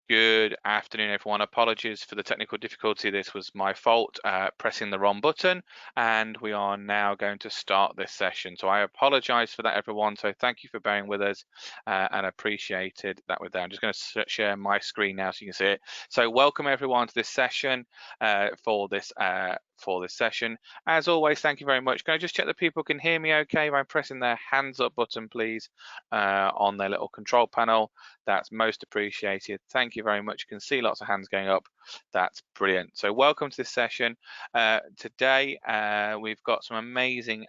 Good afternoon, everyone. Apologies for the technical difficulty. This was my fault, pressing the wrong button, and we are now going to start this session. So I apologize for that, everyone. So thank you for bearing with us, and appreciated that we're there. I'm just going to share my screen now so you can see it. So welcome everyone to this session, for this session. As always, thank you very much. Can I just check that people can hear me okay by pressing their hands up button, please, on their little control panel? That's most appreciated. Thank you very much. You can see lots of hands going up. That's brilliant. So welcome to this session. Today we've got some amazing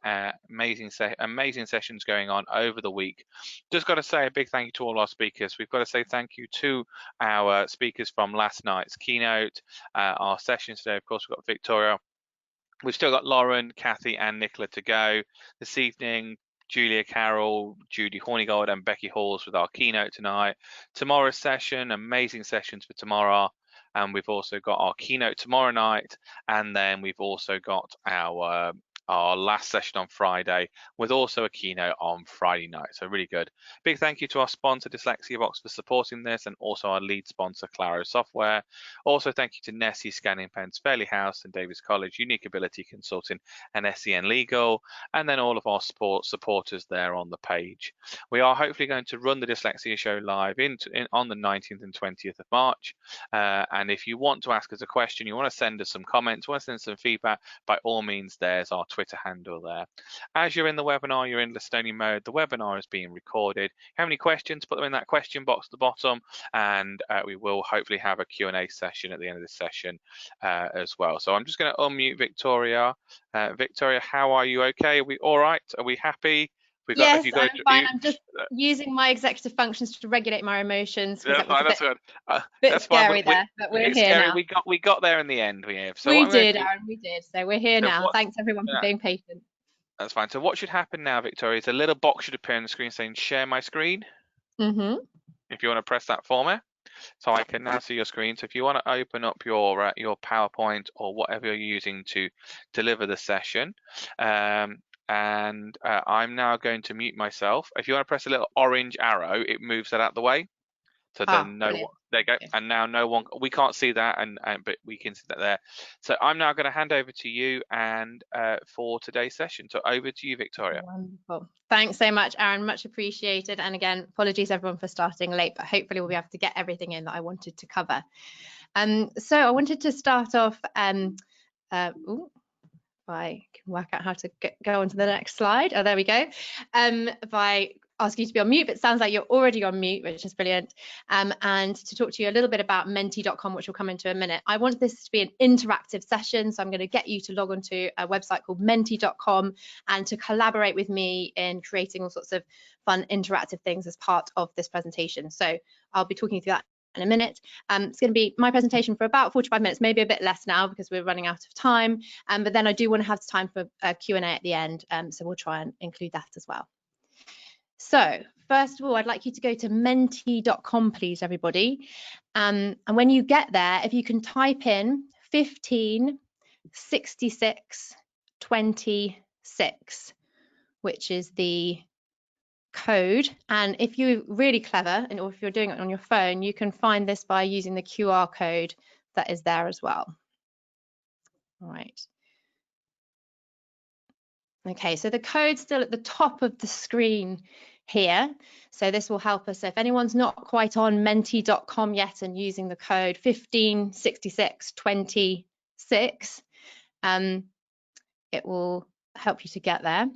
sessions going on over the week. Just got to say a big thank you to all our speakers. We've got to say thank you to our speakers from last night's keynote, our sessions today. Of course, we've got Victoria. We've still got Lauren, Kathy, and Nicola to go this evening. Julia Carroll, Judy Hornigold, and Becky Halls with our keynote tonight. Tomorrow's session, amazing sessions for tomorrow. And we've also got our keynote tomorrow night. And then we've also got our last session on Friday, with also a keynote on Friday night. So really good. Big thank you to our sponsor, Dyslexia Box, for supporting this, and also our lead sponsor, Claro Software. Also thank you to Nessie Scanning Pens, Fairley House and Davis College, Unique Ability Consulting, and SEN Legal, and then all of our supporters there on the page. We are hopefully going to run the Dyslexia Show live on the 19th and 20th of March. And if you want to ask us a question, you want to send us some comments, want to send some feedback, by all means, there's our Twitter handle there. As you're in the webinar, you're in listen-only mode. The webinar is being recorded. If you have any questions, put them in that question box at the bottom, and we will hopefully have a Q&A session at the end of the session as well. So I'm just going to unmute Victoria. Victoria, how are you? Okay, are we all right? Are we happy? Yes, I'm fine. I'm just using my executive functions to regulate my emotions. Yeah, that's good. Bit scary there, but we're here now. We got there in the end. So we did, Aaron. We did. So we're here now. Thanks everyone for being patient. That's fine. So what should happen now, Victoria, is a little box should appear on the screen saying "Share my screen." If you want to press that for me, so I can now see your screen. So if you want to open up your PowerPoint or whatever you're using to deliver the session. And I'm now going to mute myself. If you want to press a little orange arrow, it moves that out the way. So then there you go. And now no one, we can't see that, but we can see that there. So I'm now going to hand over to you and for today's session. So over to you, Victoria. Wonderful. Thanks so much, Aaron. Much appreciated. And again, apologies everyone for starting late, but hopefully we'll be able to get everything in that I wanted to cover. So I wanted to start off. If I can work out how to go on to the next slide. Oh, there we go. By asking you to be on mute, but it sounds like you're already on mute, which is brilliant. And to talk to you a little bit about mentee.com, which we'll come into in a minute. I want this to be an interactive session, so I'm going to get you to log onto a website called mentee.com and to collaborate with me in creating all sorts of fun interactive things as part of this presentation. So I'll be talking through that in a minute. It's going to be my presentation for about 45 minutes, maybe a bit less now because we're running out of time, but then I do want to have time for a Q&A at the end, so we'll try and include that as well. So first of all, I'd like you to go to mentee.com, please, everybody, and when you get there, if you can type in 15 66 26, which is the code, and if you're really clever or if you're doing it on your phone, you can find this by using the QR code that is there as well. All right. Okay, so the code's still at the top of the screen here, so this will help us. So if anyone's not quite on mentee.com yet and using the code 156626, it will help you to get there.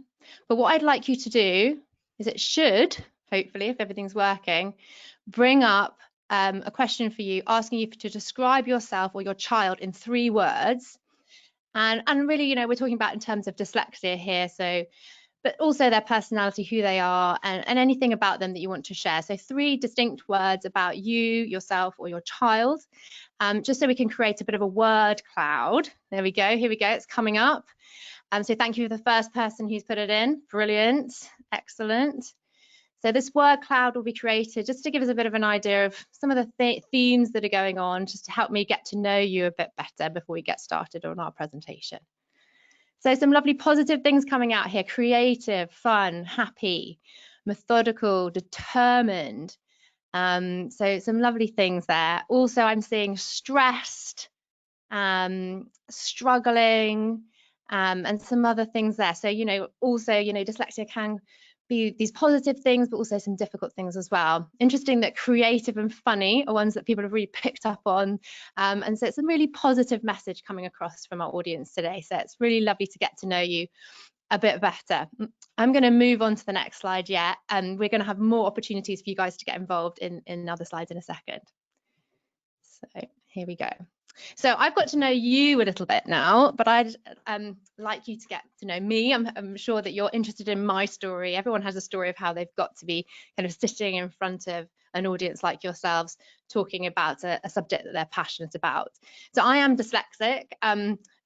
But what I'd like you to do is it should, hopefully, if everything's working, bring up a question for you, asking you to describe yourself or your child in 3 words. And really, you know, we're talking about in terms of dyslexia here, so, but also their personality, who they are, and anything about them that you want to share. So 3 distinct words about you, yourself, or your child, just so we can create a bit of a word cloud. There we go, here we go, it's coming up. So thank you for the first person who's put it in. Brilliant, excellent. So this word cloud will be created just to give us a bit of an idea of some of the themes that are going on, just to help me get to know you a bit better before we get started on our presentation. So some lovely positive things coming out here: creative, fun, happy, methodical, determined, So some lovely things there. Also, I'm seeing stressed, struggling, and some other things there. So, also, dyslexia can be these positive things, but also some difficult things as well. Interesting that creative and funny are ones that people have really picked up on. And so it's a really positive message coming across from our audience today. So it's really lovely to get to know you a bit better. I'm going to move on to the next slide yet, and we're going to have more opportunities for you guys to get involved in other slides in a second. So here we go. So I've got to know you a little bit now, but I'd like you to get to know me. I'm sure that you're interested in my story. Everyone has a story of how they've got to be kind of sitting in front of an audience like yourselves, talking about a subject that they're passionate about. So I am dyslexic.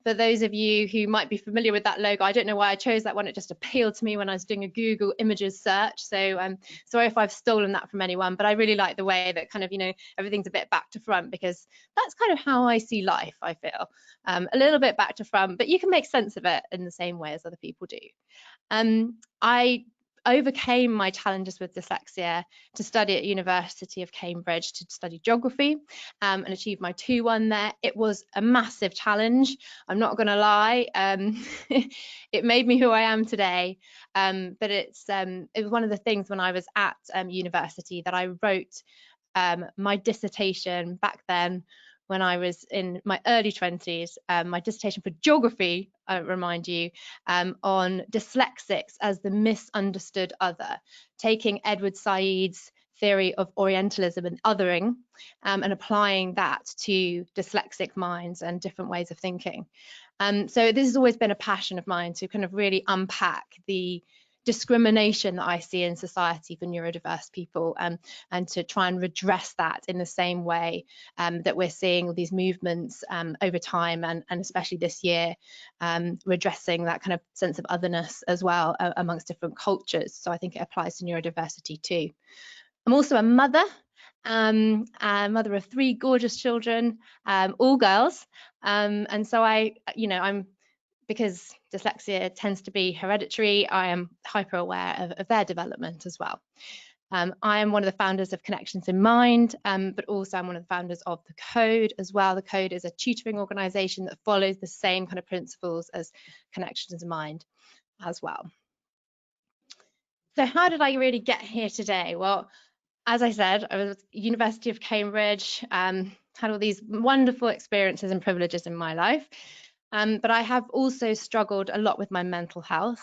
For those of you who might be familiar with that logo, I don't know why I chose that one. It just appealed to me when I was doing a Google Images search. So sorry if I've stolen that from anyone, but I really like the way that kind of, everything's a bit back to front, because that's kind of how I see life, I feel. A little bit back to front, but you can make sense of it in the same way as other people do. I overcame my challenges with dyslexia to study at University of Cambridge to study geography, and achieve my 2-1 there. It was a massive challenge, I'm not going to lie. It made me who I am today, but it was one of the things when I was at university that I wrote my dissertation back then when I was in my early 20s, my dissertation for geography, I remind you, on dyslexics as the misunderstood other, taking Edward Said's theory of Orientalism and othering, and applying that to dyslexic minds and different ways of thinking. So this has always been a passion of mine, to kind of really unpack the discrimination that I see in society for neurodiverse people, and to try and redress that in the same way that we're seeing all these movements over time, and especially this year, redressing that kind of sense of otherness as well amongst different cultures. So I think it applies to neurodiversity too. I'm also a mother, a mother of 3 gorgeous children, all girls, and so I'm, because dyslexia tends to be hereditary, I am hyper aware of their development as well. I am one of the founders of Connections in Mind, but also I'm one of the founders of The Code as well. The Code is a tutoring organisation that follows the same kind of principles as Connections in Mind as well. So how did I really get here today? Well, as I said, I was at the University of Cambridge, had all these wonderful experiences and privileges in my life. But I have also struggled a lot with my mental health.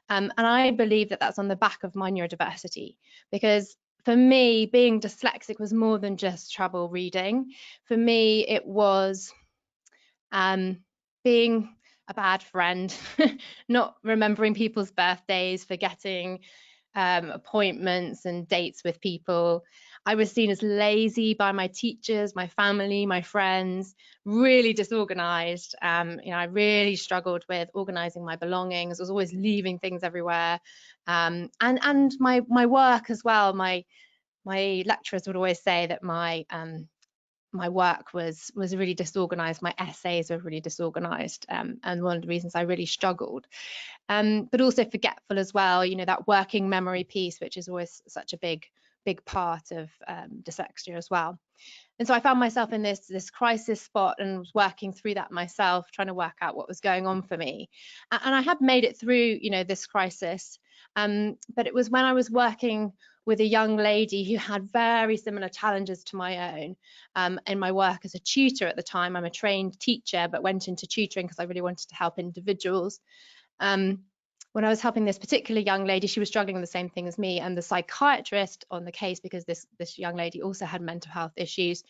And I believe that that's on the back of my neurodiversity, because for me, being dyslexic was more than just trouble reading. For me, it was being a bad friend, not remembering people's birthdays, forgetting appointments and dates with people. I was seen as lazy by my teachers, my family, my friends, really disorganized. I really struggled with organizing my belongings. I was always leaving things everywhere. And my work as well. My lecturers would always say that my work was really disorganized. My essays were really disorganized, and one of the reasons I really struggled. But also forgetful as well, that working memory piece, which is always such a big part of dyslexia as well. And so I found myself in this crisis spot and was working through that myself, trying to work out what was going on for me. And I had made it through, this crisis. But it was when I was working with a young lady who had very similar challenges to my own in my work as a tutor at the time. I'm a trained teacher, but went into tutoring because I really wanted to help individuals. When I was helping this particular young lady, she was struggling with the same thing as me, and the psychiatrist on the case, because this young lady also had mental health issues,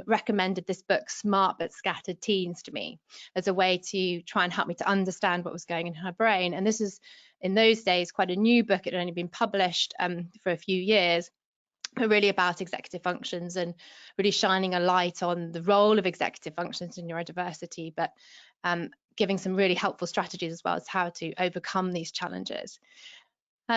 recommended this book, Smart But Scattered Teens, to me as a way to try and help me to understand what was going in her brain. And this is, in those days, quite a new book. It had only been published for a few years, but really about executive functions and really shining a light on the role of executive functions in neurodiversity, but giving some really helpful strategies as well as how to overcome these challenges.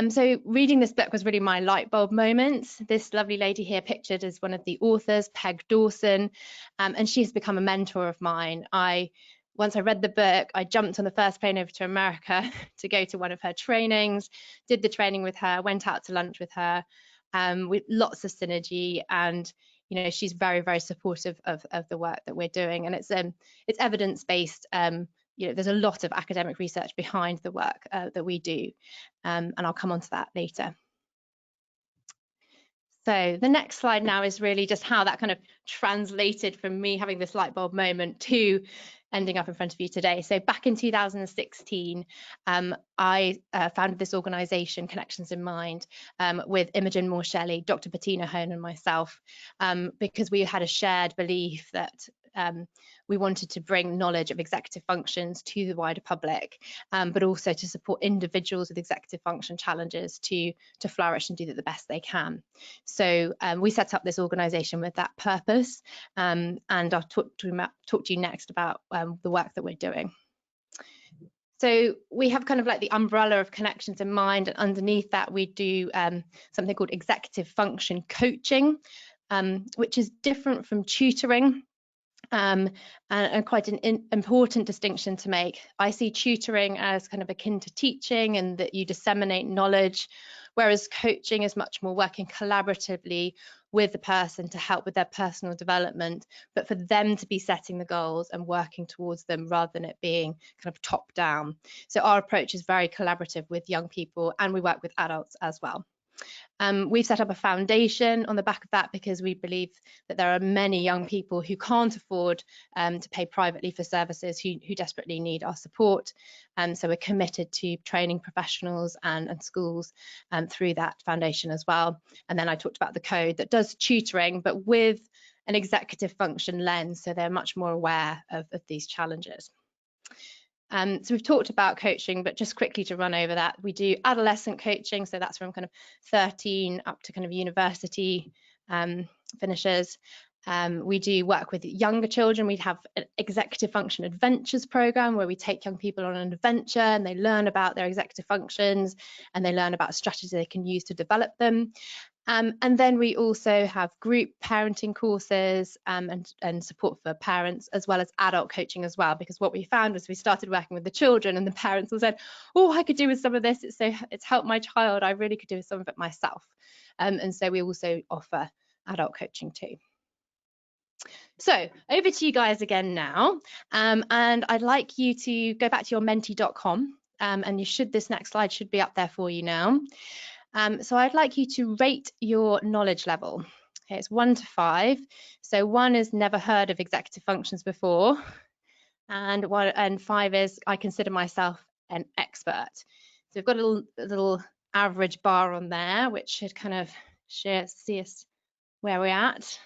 So reading this book was really my light bulb moment. This lovely lady here pictured as one of the authors, Peg Dawson, and she has become a mentor of mine. Once I read the book, I jumped on the first plane over to America to go to one of her trainings, did the training with her, went out to lunch with her. with lots of synergy, and she's very, very supportive of the work that we're doing, and it's evidence-based. There's a lot of academic research behind the work that we do, and I'll come on to that later. So the next slide now is really just how that kind of translated from me having this light bulb moment to ending up in front of you today. So back in 2016, I founded this organisation, Connections in Mind, with Imogen Moore-Shelley, Dr. Bettina Hone and myself, because we had a shared belief that we wanted to bring knowledge of executive functions to the wider public, but also to support individuals with executive function challenges to flourish and do the best they can. So we set up this organisation with that purpose, and I'll talk to you next about the work that we're doing. So we have kind of like the umbrella of Connections in Mind, and underneath that we do something called executive function coaching, which is different from tutoring. And quite an important distinction to make. I see tutoring as kind of akin to teaching, and that you disseminate knowledge, whereas coaching is much more working collaboratively with the person to help with their personal development, but for them to be setting the goals and working towards them rather than it being kind of top down. So our approach is very collaborative with young people, and we work with adults as well. We've set up a foundation on the back of that because we believe that there are many young people who can't afford to pay privately for services, who desperately need our support. So we're committed to training professionals and schools through that foundation as well. And then I talked about the code that does tutoring, but with an executive function lens, so they're much more aware of these challenges. So we've talked about coaching, but just quickly to run over that, we do adolescent coaching, so that's from kind of 13 up to kind of university finishers. We do work with younger children. We have an executive function adventures program where we take young people on an adventure and they learn about their executive functions and they learn about strategies they can use to develop them. And then we also have group parenting courses and support for parents, as well as adult coaching as well, because what we found was we started working with the children and the parents all said, oh, I could do with some of this. It's helped my child. I really could do with some of it myself. And so we also offer adult coaching too. So over to you guys again now. And I'd like you to go back to your menteecom, and this next slide should be up there for you now. So I'd like you to rate your knowledge level. Okay, it's 1 to 5. So 1 is never heard of executive functions before, and 5 is I consider myself an expert. So we've got a little average bar on there, which should kind of see us where we're at.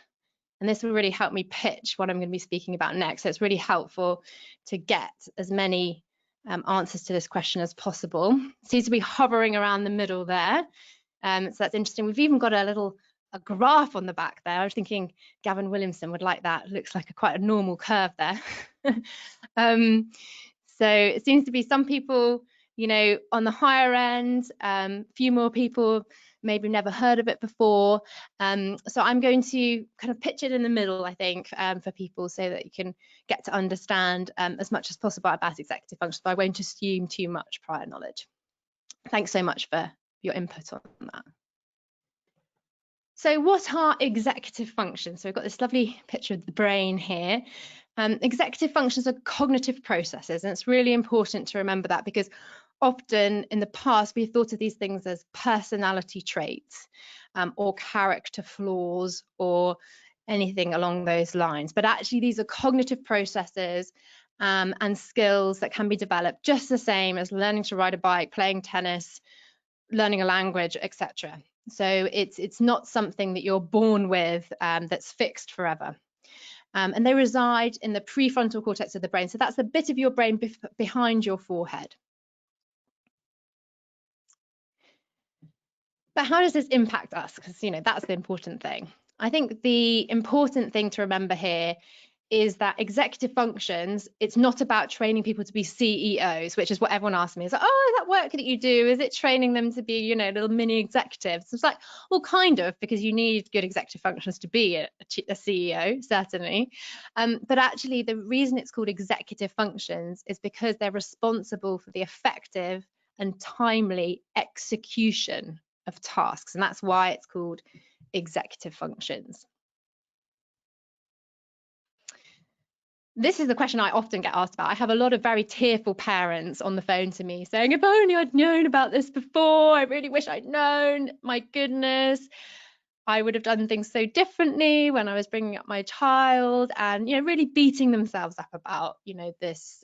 And this will really help me pitch what I'm going to be speaking about next. So it's really helpful to get as many answers to this question as possible. It seems to be hovering around the middle there. So that's interesting. We've even got a graph on the back there. I was thinking Gavin Williamson would like that. It looks like quite a normal curve there. So it seems to be some people, on the higher end, few more people maybe never heard of it before. So I'm going to kind of pitch it in the middle, I think, for people so that you can get to understand as much as possible about executive functions, but I won't assume too much prior knowledge. Thanks so much for your input on that. So what are executive functions? So we've got this lovely picture of the brain here. Executive functions are cognitive processes, and it's really important to remember that because often in the past we thought of these things as personality traits or character flaws or anything along those lines, but actually these are cognitive processes and skills that can be developed just the same as learning to ride a bike, playing tennis, learning a language, etc. So it's not something that you're born with that's fixed forever. And they reside in the prefrontal cortex of the brain. So that's the bit of your brain behind your forehead. But how does this impact us? Because, that's the important thing. I think the important thing to remember here is that executive functions, it's not about training people to be CEOs, which is what everyone asks me. Is like, oh, that work that you do, is it training them to be, little mini executives? It's like, well, kind of, because you need good executive functions to be a CEO, certainly. But actually, the reason it's called executive functions is because they're responsible for the effective and timely execution of tasks, and that's why it's called executive functions. This is the question I often get asked about. I have a lot of very tearful parents on the phone to me saying, if only I'd known about this before, I really wish I'd known, my goodness, I would have done things so differently when I was bringing up my child, and really beating themselves up about this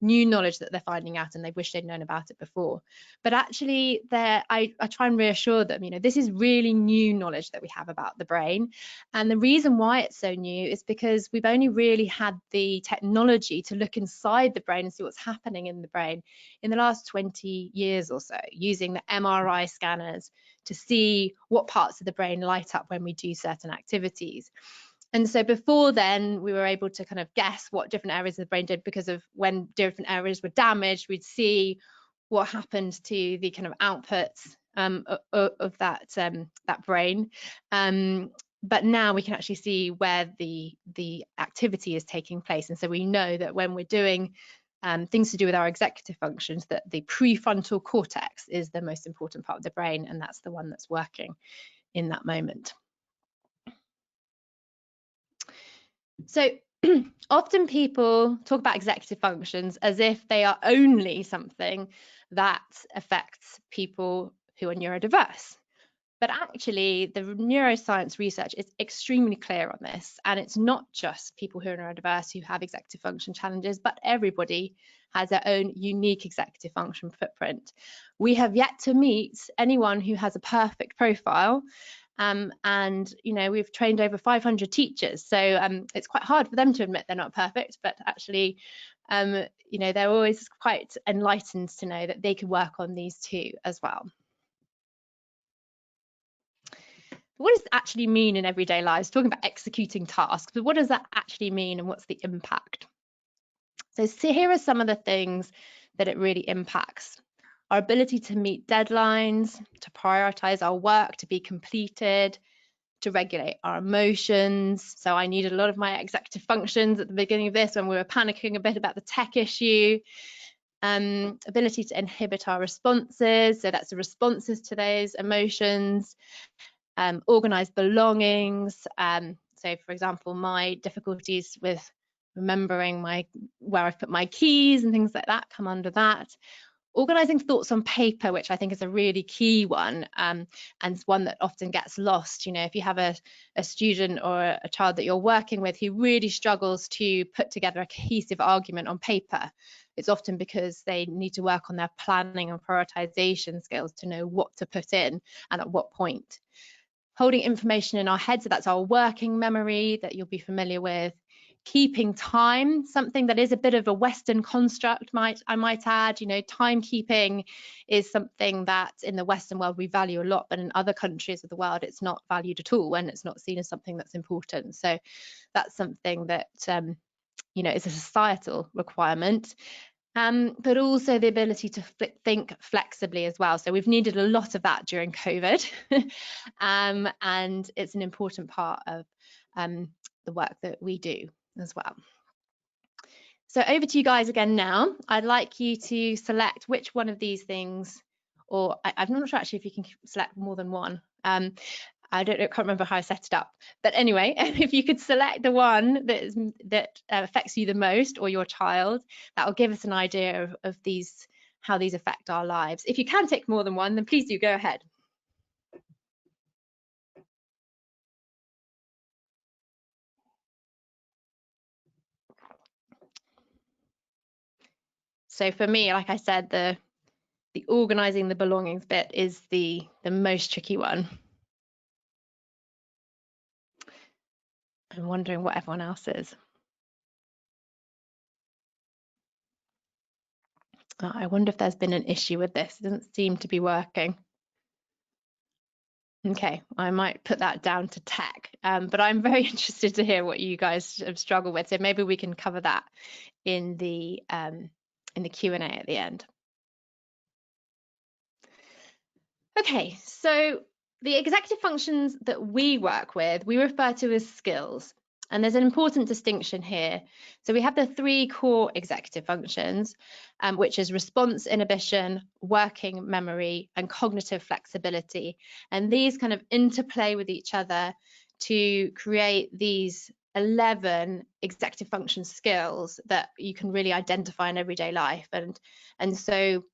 new knowledge that they're finding out, and they wish they'd known about it before. But actually, I try and reassure them, this is really new knowledge that we have about the brain, and the reason why it's so new is because we've only really had the technology to look inside the brain and see what's happening in the brain in the last 20 years or so, using the MRI scanners to see what parts of the brain light up when we do certain activities. And so before then, we were able to kind of guess what different areas of the brain did, because of when different areas were damaged, we'd see what happened to the kind of outputs of that brain. But now we can actually see where the activity is taking place. And so we know that when we're doing things to do with our executive functions, that the prefrontal cortex is the most important part of the brain, and that's the one that's working in that moment. So often people talk about executive functions as if they are only something that affects people who are neurodiverse. But actually, the neuroscience research is extremely clear on this, and it's not just people who are neurodiverse who have executive function challenges, but everybody has their own unique executive function footprint. We have yet to meet anyone who has a perfect profile, and we've trained over 500 teachers, so it's quite hard for them to admit they're not perfect, but actually they're always quite enlightened to know that they could work on these too as well. What does it actually mean in everyday lives? Talking about executing tasks, but what does that actually mean, and what's the impact? So here are some of the things that it really impacts. Our ability to meet deadlines, to prioritize our work to be completed, to regulate our emotions. So I needed a lot of my executive functions at the beginning of this when we were panicking a bit about the tech issue. Ability to inhibit our responses. So that's the responses to those emotions. Organized belongings. So for example, my difficulties with remembering where I've put my keys and things like that come under that. Organizing thoughts on paper, which I think is a really key one, and one that often gets lost. If you have a student or a child that you're working with who really struggles to put together a cohesive argument on paper, it's often because they need to work on their planning and prioritization skills to know what to put in and at what point. Holding information in our head, so that's our working memory that you'll be familiar with. Keeping time, something that is a bit of a Western construct, I might add. Timekeeping is something that in the Western world we value a lot, but in other countries of the world it's not valued at all, and it's not seen as something that's important. So that's something that is a societal requirement. But also the ability to think flexibly as well. So we've needed a lot of that during COVID, and it's an important part of the work that we do as well. So over to you guys again now. I'd like you to select which one of these things, or I'm not sure actually if you can select more than one. I can't remember how I set it up, but anyway, if you could select the one that affects you the most, or your child, that will give us an idea of how these affect our lives. If you can tick more than one, then please do go ahead. So for me, like I said, the organizing the belongings bit is the most tricky one. I'm wondering what everyone else is. I wonder if there's been an issue with this. It doesn't seem to be working. Okay, I might put that down to tech, but I'm very interested to hear what you guys have struggled with. So maybe we can cover that in the Q&A at the end. Okay, so the executive functions that we work with, we refer to as skills. And there's an important distinction here. So we have the 3 core executive functions, which is response inhibition, working memory, and cognitive flexibility. And these kind of interplay with each other to create these 11 executive function skills that you can really identify in everyday life. And so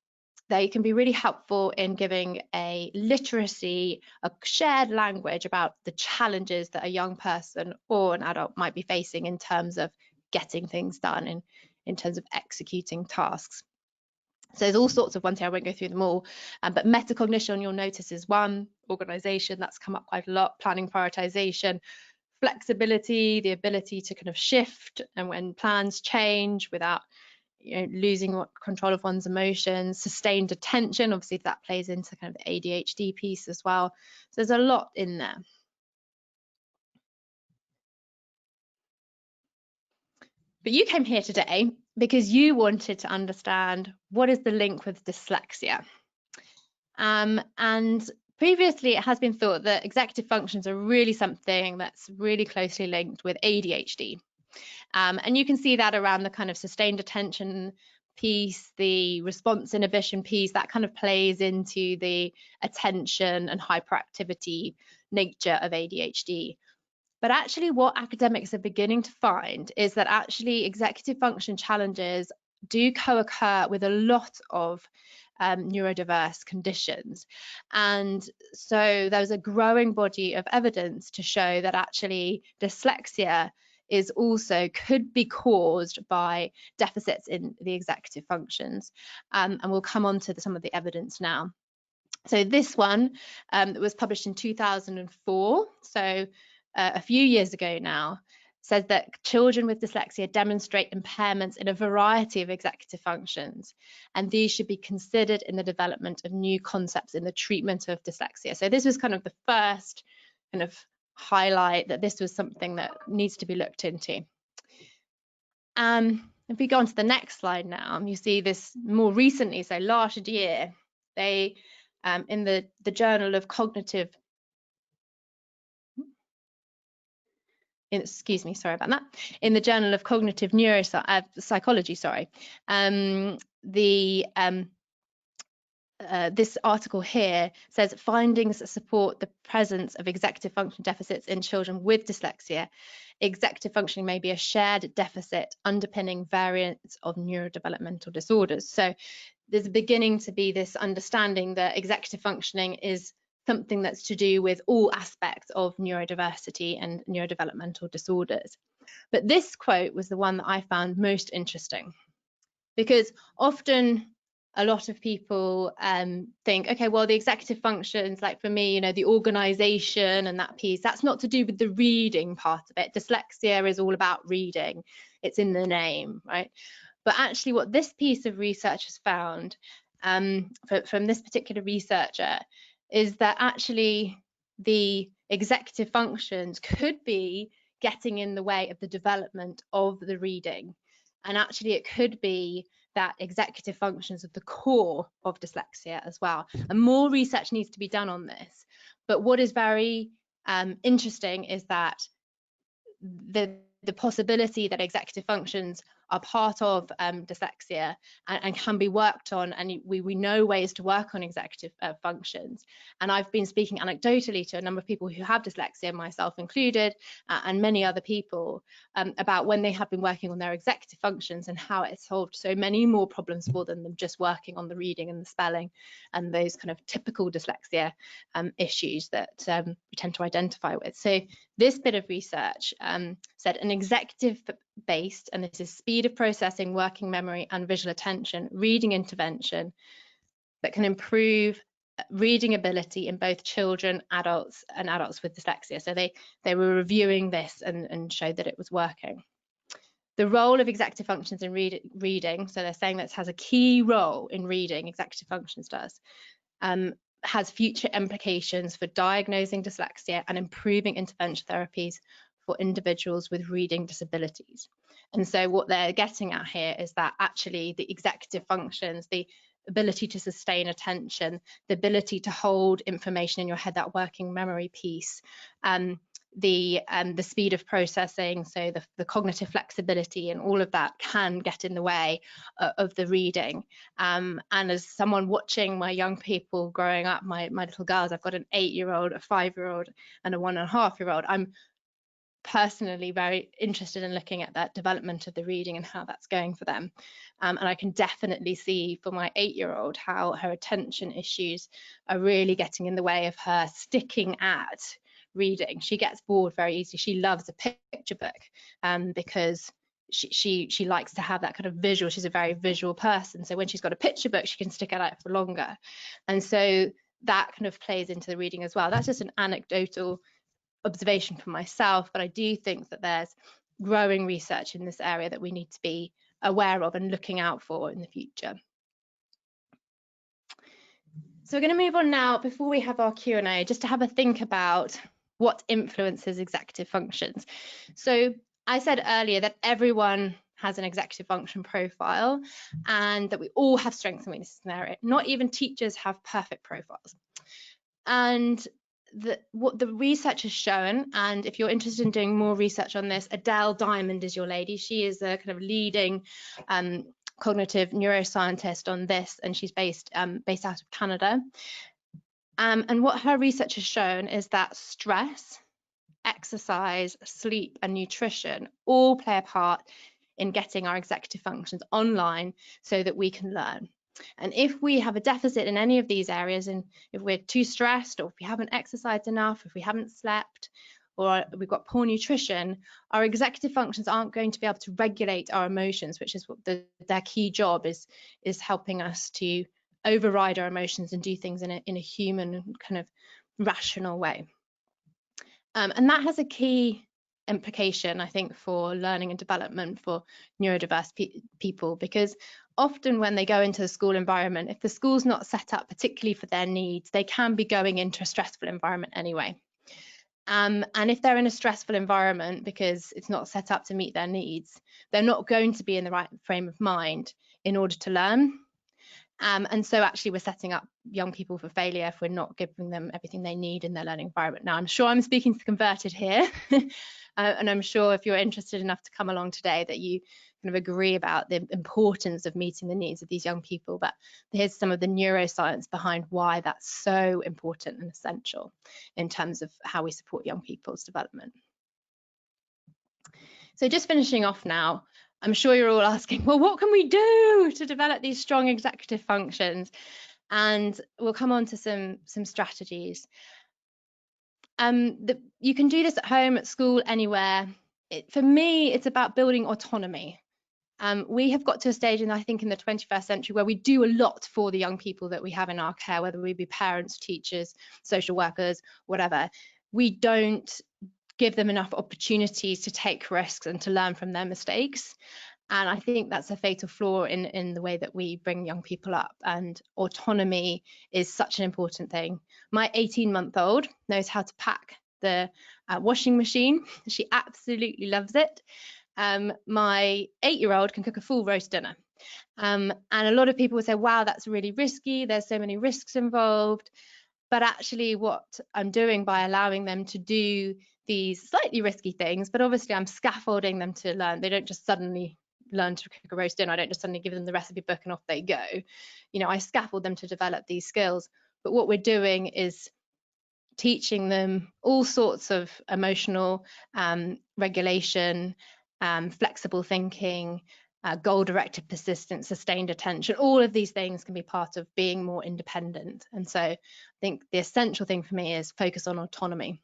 they can be really helpful in giving a literacy, a shared language about the challenges that a young person or an adult might be facing in terms of getting things done, in terms of executing tasks. So there's all sorts of ones here, I won't go through them all, but metacognition, you'll notice, is one. Organization, that's come up quite a lot. Planning, prioritization. Flexibility, the ability to kind of shift and when plans change without losing control of one's emotions. Sustained attention, obviously that plays into kind of the ADHD piece as well. So there's a lot in there. But you came here today because you wanted to understand what is the link with dyslexia. And previously it has been thought that executive functions are really something that's really closely linked with ADHD. And you can see that around the kind of sustained attention piece, the response inhibition piece, that kind of plays into the attention and hyperactivity nature of ADHD. But actually what academics are beginning to find is that actually executive function challenges do co-occur with a lot of neurodiverse conditions. And so there's a growing body of evidence to show that actually dyslexia is also could be caused by deficits in the executive functions. And we'll come on to some of the evidence now. So this one was published in 2004, so a few years ago now, says that children with dyslexia demonstrate impairments in a variety of executive functions, and these should be considered in the development of new concepts in the treatment of dyslexia. So this was kind of the first kind of highlight that this was something that needs to be looked into. If we go on to the next slide now, you see this more recently, so last year, they in the Journal of Cognitive, excuse me, sorry about that, in the Journal of Cognitive Neuropsychology, this article here says findings support the presence of executive function deficits in children with dyslexia. Executive functioning may be a shared deficit underpinning variants of neurodevelopmental disorders. So there's beginning to be this understanding that executive functioning is something that's to do with all aspects of neurodiversity and neurodevelopmental disorders. But this quote was the one that I found most interesting, because often a lot of people think, okay, well, the executive functions, like for me, the organization and that piece, that's not to do with the reading part of it. Dyslexia is all about reading. It's in the name, right? But actually what this piece of research has found from this particular researcher is that actually the executive functions could be getting in the way of the development of the reading. And actually it could be that executive functions are the core of dyslexia as well. And more research needs to be done on this. But what is very interesting is that the possibility that executive functions are part of dyslexia and can be worked on, and we know ways to work on executive functions. And I've been speaking anecdotally to a number of people who have dyslexia, myself included, and many other people, about when they have been working on their executive functions and how it's solved so many more problems for them than just working on the reading and the spelling and those kind of typical dyslexia issues that we tend to identify with. So this bit of research said an executive-based, and this is speed of processing, working memory, and visual attention, reading intervention that can improve reading ability in both children, adults, and adults with dyslexia. So they were reviewing this and showed that it was working. The role of executive functions in reading, so they're saying that it has a key role in reading, executive functions does, has future implications for diagnosing dyslexia and improving intervention therapies for individuals with reading disabilities. And so what they're getting at here is that actually the executive functions, the ability to sustain attention, the ability to hold information in your head, that working memory piece, the speed of processing, so the cognitive flexibility and all of that can get in the way of the reading. And as someone watching my young people growing up, my little girls, I've got an 8-year-old, a 5-year-old and a 1.5-year-old. I'm personally very interested in looking at that development of the reading and how that's going for them. And I can definitely see for my 8-year-old how her attention issues are really getting in the way of her sticking at reading. She gets bored very easily. She loves a picture book because she likes to have that kind of visual. She's a very visual person. So when she's got a picture book, she can stick it out for longer. And so that kind of plays into the reading as well. That's just an anecdotal observation for myself, but I do think that there's growing research in this area that we need to be aware of and looking out for in the future. So we're going to move on now, before we have our Q&A, just to have a think about what influences executive functions. So I said earlier that everyone has an executive function profile and that we all have strengths and weaknesses in the area. Not even teachers have perfect profiles. And what the research has shown, and if you're interested in doing more research on this, Adele Diamond is your lady. She is a kind of leading cognitive neuroscientist on this, and she's based out of Canada. And what her research has shown is that stress, exercise, sleep, and nutrition all play a part in getting our executive functions online so that we can learn. And if we have a deficit in any of these areas, and if we're too stressed, or if we haven't exercised enough, if we haven't slept, or we've got poor nutrition, our executive functions aren't going to be able to regulate our emotions, which is what their key job is helping us to override our emotions and do things in a human kind of rational way. And that has a key implication, I think, for learning and development for neurodiverse people, because often when they go into the school environment, if the school's not set up particularly for their needs, they can be going into a stressful environment anyway. And if they're in a stressful environment because it's not set up to meet their needs, they're not going to be in the right frame of mind in order to learn. And so actually we're setting up young people for failure if we're not giving them everything they need in their learning environment. Now, I'm sure I'm speaking to the converted here, and I'm sure if you're interested enough to come along today that you kind of agree about the importance of meeting the needs of these young people. But here's some of the neuroscience behind why that's so important and essential in terms of how we support young people's development. So just finishing off now, I'm sure you're all asking, well, what can we do to develop these strong executive functions? And we'll come on to some strategies. You can do this at home, at school, anywhere. For me, it's about building autonomy. We have got to a stage, I think, in the 21st century where we do a lot for the young people that we have in our care, whether we be parents, teachers, social workers, whatever. We don't give them enough opportunities to take risks and to learn from their mistakes. And I think that's a fatal flaw in the way that we bring young people up. And autonomy is such an important thing. My 18-month-old knows how to pack the washing machine. She absolutely loves it. My 8-year-old can cook a full roast dinner. And a lot of people will say, wow, that's really risky. There's so many risks involved. But actually what I'm doing by allowing them to do these slightly risky things, but obviously I'm scaffolding them to learn. They don't just suddenly learn to cook a roast dinner. I don't just suddenly give them the recipe book and off they go. You know, I scaffold them to develop these skills. But what we're doing is teaching them all sorts of emotional regulation, flexible thinking, goal-directed persistence, sustained attention. All of these things can be part of being more independent. And so I think the essential thing for me is focus on autonomy.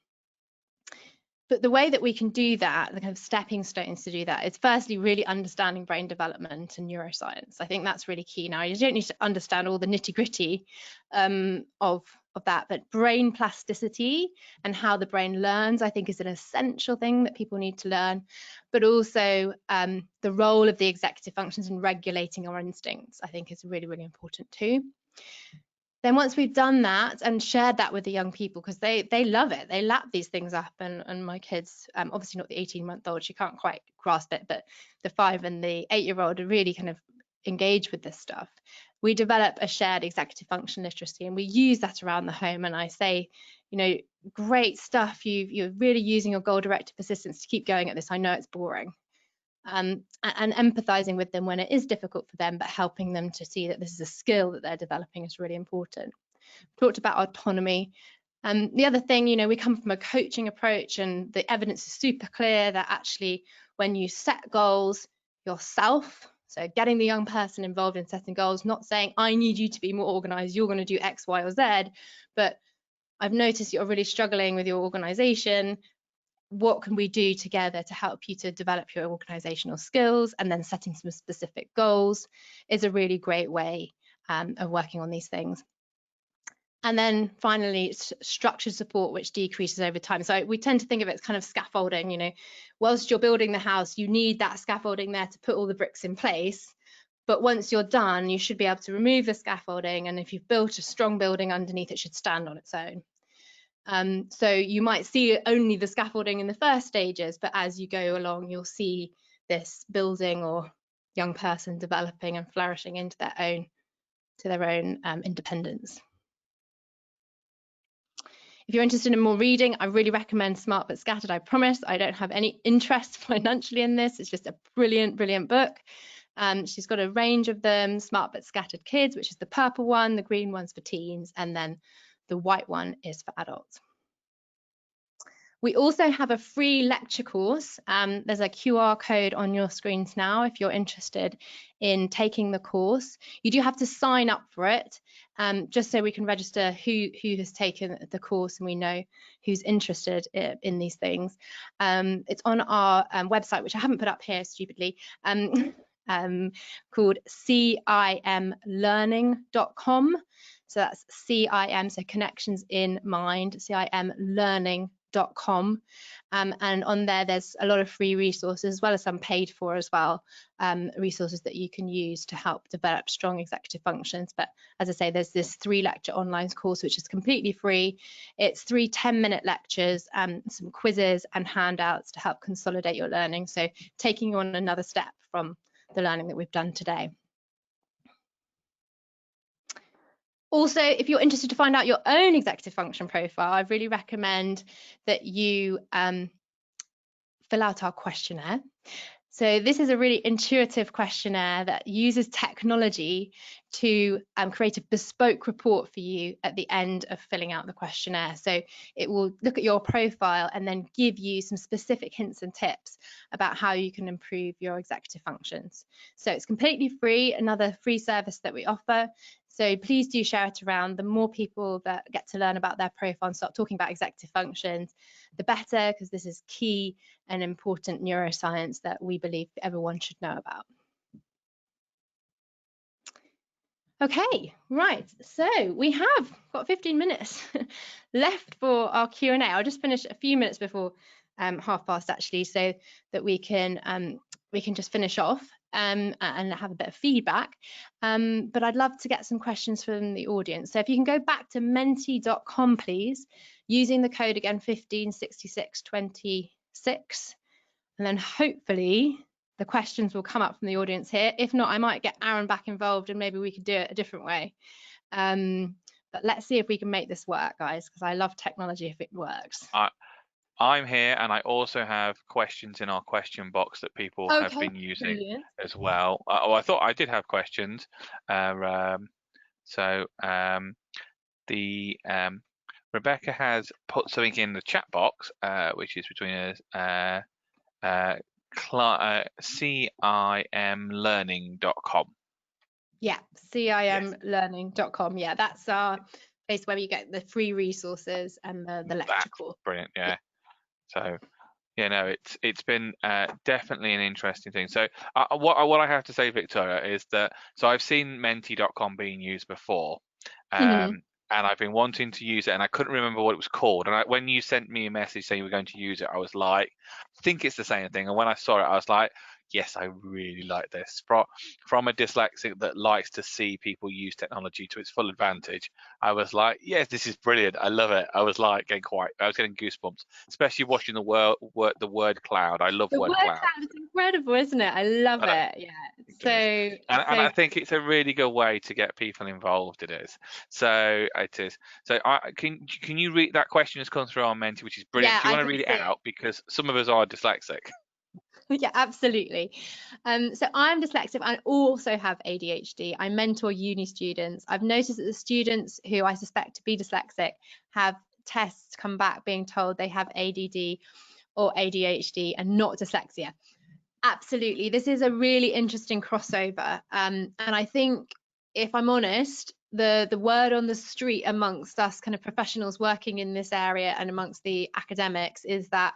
But the way that we can do that, the kind of stepping stones to do that, is firstly really understanding brain development and neuroscience. I think that's really key. Now, you don't need to understand all the nitty-gritty of that, but brain plasticity and how the brain learns, I think, is an essential thing that people need to learn. But also the role of the executive functions in regulating our instincts, I think, is really, really important too. Then once we've done that and shared that with the young people, because they love it, they lap these things up, and my kids, obviously not the 18-month-old, she can't quite grasp it, but the 5 and the 8-year-old are really kind of engaged with this stuff. We develop a shared executive function literacy, and we use that around the home. And I say, great stuff. You're really using your goal-directed persistence to keep going at this. I know it's boring. And empathizing with them when it is difficult for them, but helping them to see that this is a skill that they're developing is really important. Talked about autonomy. The other thing, we come from a coaching approach, and the evidence is super clear that actually when you set goals yourself, so getting the young person involved in setting goals, not saying, I need you to be more organized, you're going to do X, Y, or Z, but I've noticed you're really struggling with your organization. What can we do together to help you to develop your organizational skills? And then setting some specific goals is a really great way of working on these things. And then finally, structured support, which decreases over time. So we tend to think of it as kind of scaffolding. Whilst you're building the house, you need that scaffolding there to put all the bricks in place. But once you're done, you should be able to remove the scaffolding. And if you've built a strong building underneath, it should stand on its own. So you might see only the scaffolding in the first stages, but as you go along, you'll see this building or young person developing and flourishing into their own independence. If you're interested in more reading, I really recommend Smart But Scattered. I promise I don't have any interest financially in this. It's just a brilliant, brilliant book. She's got a range of them: Smart But Scattered Kids, which is the purple one, the green one's for teens, and then the white one is for adults. We also have a free lecture course. There's a QR code on your screens now if you're interested in taking the course. You do have to sign up for it, just so we can register who has taken the course and we know who's interested in these things. It's on our website, which I haven't put up here stupidly, called cimlearning.com. So that's CIM, so connections in mind, cimlearning.com. And on there's a lot of free resources, as well as some paid for as well, resources that you can use to help develop strong executive functions. But as I say, there's this 3-lecture online course which is completely free. It's 3 10-minute lectures, some quizzes and handouts to help consolidate your learning, so taking you on another step from the learning that we've done today. Also, if you're interested to find out your own executive function profile, I really recommend that you fill out our questionnaire. So this is a really intuitive questionnaire that uses technology to create a bespoke report for you at the end of filling out the questionnaire. So it will look at your profile and then give you some specific hints and tips about how you can improve your executive functions. So it's completely free, another free service that we offer. So please do share it around. The more people that get to learn about their profile and start talking about executive functions, the better, because this is key and important neuroscience that we believe everyone should know about. Okay, right, so we have got 15 minutes left for our Q&A. I'll just finish a few minutes before 1:30 actually, so that we can just finish off and have a bit of feedback. But I'd love to get some questions from the audience. So if you can go back to mentee.com, please, using the code again 156626, and then hopefully the questions will come up from the audience here. If not, I might get Aaron back involved and maybe we could do it a different way. But let's see if we can make this work, guys, because I love technology if it works. I'm here, and I also have questions in our question box that people have been using brilliant. As well. I thought I did have questions. Rebecca has put something in the chat box, which is between us. cimlearning.com. Yeah, cimlearning.com. Yeah, that's our place where you get the free resources and the lecture course. Brilliant, yeah. So, yeah, no, it's been definitely an interesting thing. So, what I have to say, Victoria, is that I've seen mentee.com being used before, and I've been wanting to use it, and I couldn't remember what it was called. And when you sent me a message saying you were going to use it, I was like, I think it's the same thing. And when I saw it, I was like, yes, I really like this. From a dyslexic that likes to see people use technology to its full advantage, I was like, yes, this is brilliant. I love it. I was like I was getting goosebumps, especially watching the word cloud. I love The word word cloud. cloud is incredible, isn't it? I love I know, it. Yeah. it is. So And so I think it's a really good way to get people involved. It is. So it is. So can you read that question has come through our Menti, which is brilliant. yeah, Do you I want to can read it see it. out because some of us are dyslexic? Yeah, absolutely. So I'm dyslexic. I also have ADHD. I mentor uni students. I've noticed that the students who I suspect to be dyslexic have tests come back being told they have ADD or ADHD and not dyslexia. Absolutely. This is a really interesting crossover. And I think, if I'm honest, the word on the street amongst us kind of professionals working in this area and amongst the academics is that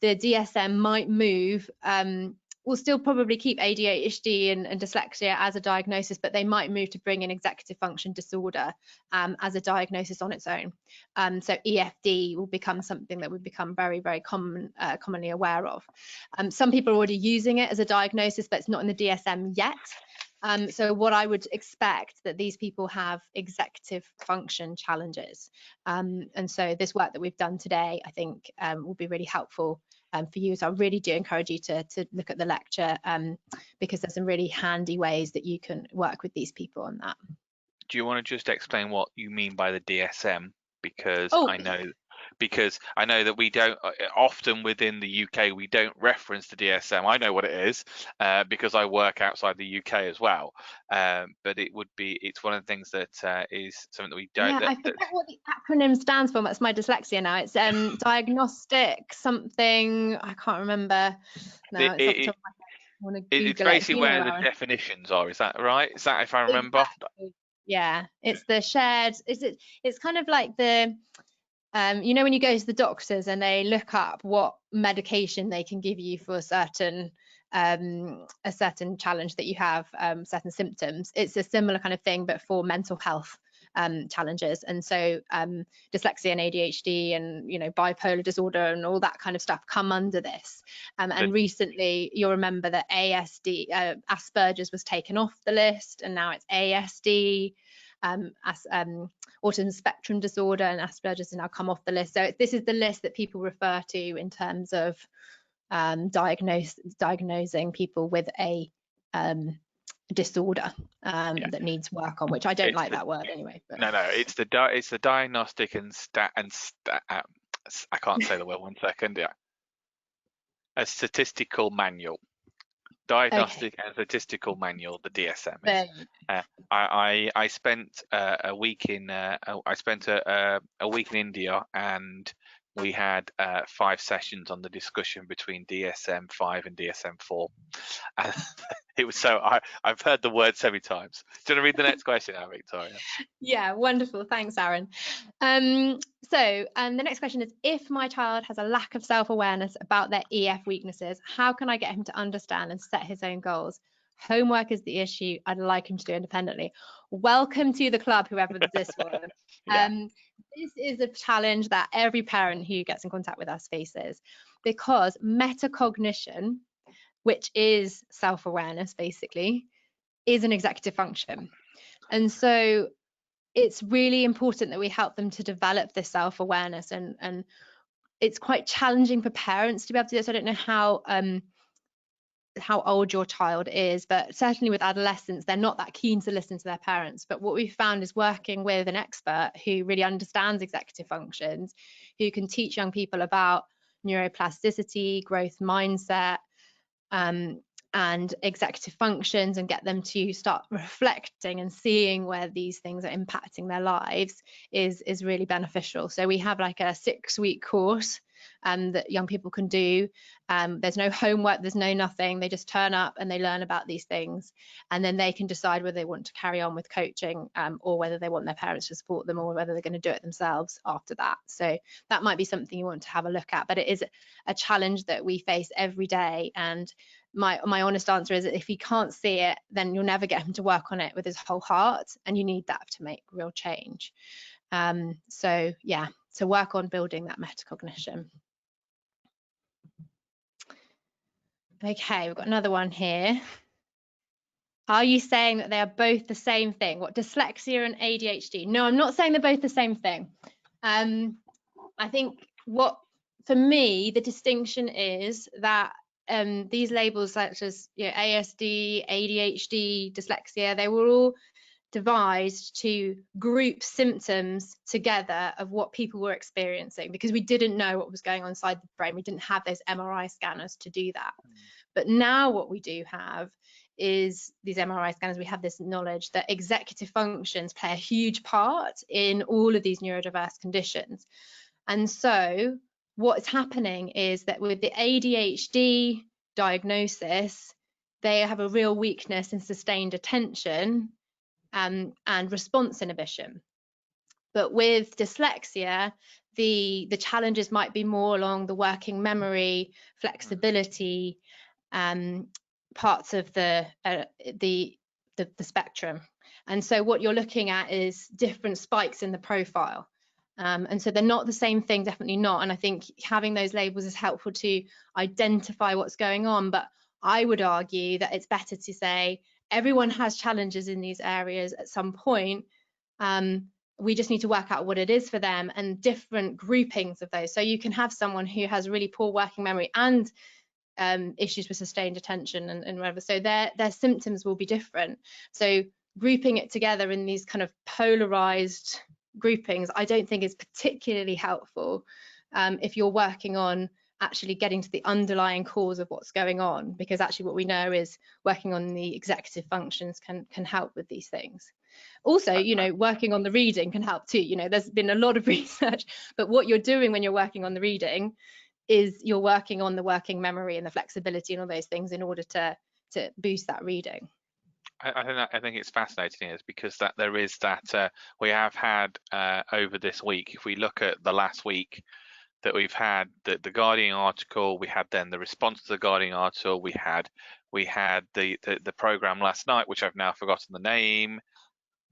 the DSM might move. We'll still probably keep ADHD and dyslexia as a diagnosis, but they might move to bring in executive function disorder as a diagnosis on its own. So EFD will become something that we've become very, very commonly aware of. Some people are already using it as a diagnosis, but it's not in the DSM yet. So what I would expect that these people have executive function challenges. And so this work that we've done today, I think will be really helpful for you. So I really do encourage you to look at the lecture because there's some really handy ways that you can work with these people on that. Do you want to just explain what you mean by the DSM? Because Oh, I know that we don't often within the UK we don't reference the DSM. I know what it is because I work outside the UK as well. But it's one of the things that is something that we don't. yeah, I forget what the acronym stands for. That's my dyslexia now. It's diagnostic something. I can't remember now. It's off the top of my head. I want to It's Google it. Do basically you know, where the Aaron? definitions are. Is that right? Is that if I remember? Exactly. Yeah, it's the shared. It's kind of like the you know, when you go to the doctors and they look up what medication they can give you for a certain challenge that you have, certain symptoms. It's a similar kind of thing, but for mental health challenges. And so dyslexia and ADHD and, you know, bipolar disorder and all that kind of stuff come under this. And recently, you'll remember that Asperger's was taken off the list, and now it's ASD. Autism spectrum disorder and Asperger's has now come off the list. So this is the list that people refer to in terms of diagnosing people with a disorder that needs work on, which I don't like that word anyway. But. No, it's the diagnostic and I can't say the word. 1 second. Yeah, a statistical manual. Diagnostic and Statistical Manual, the DSM is. I spent a week in a week in India, and we had 5 sessions on the discussion between DSM-5 and DSM-4. And it was I've heard the word so many times. Do you want to read the next question now, Victoria? Yeah, wonderful. Thanks, Aaron. So the next question is, if my child has a lack of self-awareness about their EF weaknesses, how can I get him to understand and set his own goals? Homework is the issue. I'd like him to do independently. Welcome to the club, whoever this was. Yeah. This is a challenge that every parent who gets in contact with us faces, because metacognition, which is self-awareness basically, is an executive function. And so it's really important that we help them to develop this self-awareness, and it's quite challenging for parents to be able to do this. I don't know how old your child is, but certainly with adolescents, they're not that keen to listen to their parents. But what we've found is working with an expert who really understands executive functions, who can teach young people about neuroplasticity, growth mindset, and executive functions, and get them to start reflecting and seeing where these things are impacting their lives is really beneficial. So we have like a 6-week course that young people can do. There's no homework, there's no nothing. They just turn up and they learn about these things, and then they can decide whether they want to carry on with coaching or whether they want their parents to support them, or whether they're going to do it themselves after that. So that might be something you want to have a look at, but it is a challenge that we face every day. And my honest answer is that if he can't see it, then you'll never get him to work on it with his whole heart, and you need that to make real change. So yeah, to work on building that metacognition. Okay, we've got another one here. Are you saying that they are both the same thing? What, dyslexia and ADHD? No, I'm not saying they're both the same thing. I think for me, the distinction is that these labels such as ASD, ADHD, dyslexia, they were all devised to group symptoms together of what people were experiencing, because we didn't know what was going on inside the brain. We didn't have those MRI scanners to do that. But now what we do have is these MRI scanners. We have this knowledge that executive functions play a huge part in all of these neurodiverse conditions. And so what's happening is that with the ADHD diagnosis, they have a real weakness in sustained attention and response inhibition. But with dyslexia, the challenges might be more along the working memory, flexibility, parts of the spectrum. And so what you're looking at is different spikes in the profile. And so they're not the same thing, definitely not. And I think having those labels is helpful to identify what's going on. But I would argue that it's better to say everyone has challenges in these areas at some point. We just need to work out what it is for them and different groupings of those. So you can have someone who has really poor working memory and issues with sustained attention and whatever. So their symptoms will be different. So grouping it together in these kind of polarized groupings, I don't think is particularly helpful if you're working on actually getting to the underlying cause of what's going on, because actually what we know is working on the executive functions can help with these things. Also, working on the reading can help too. There's been a lot of research, but what you're doing when you're working on the reading is you're working on the working memory and the flexibility and all those things in order to boost that reading. I think it's fascinating is because that there is that we have had over this week. If we look at the last week that we've had the Guardian article, we had then the response to the Guardian article, we had the program last night, which I've now forgotten the name,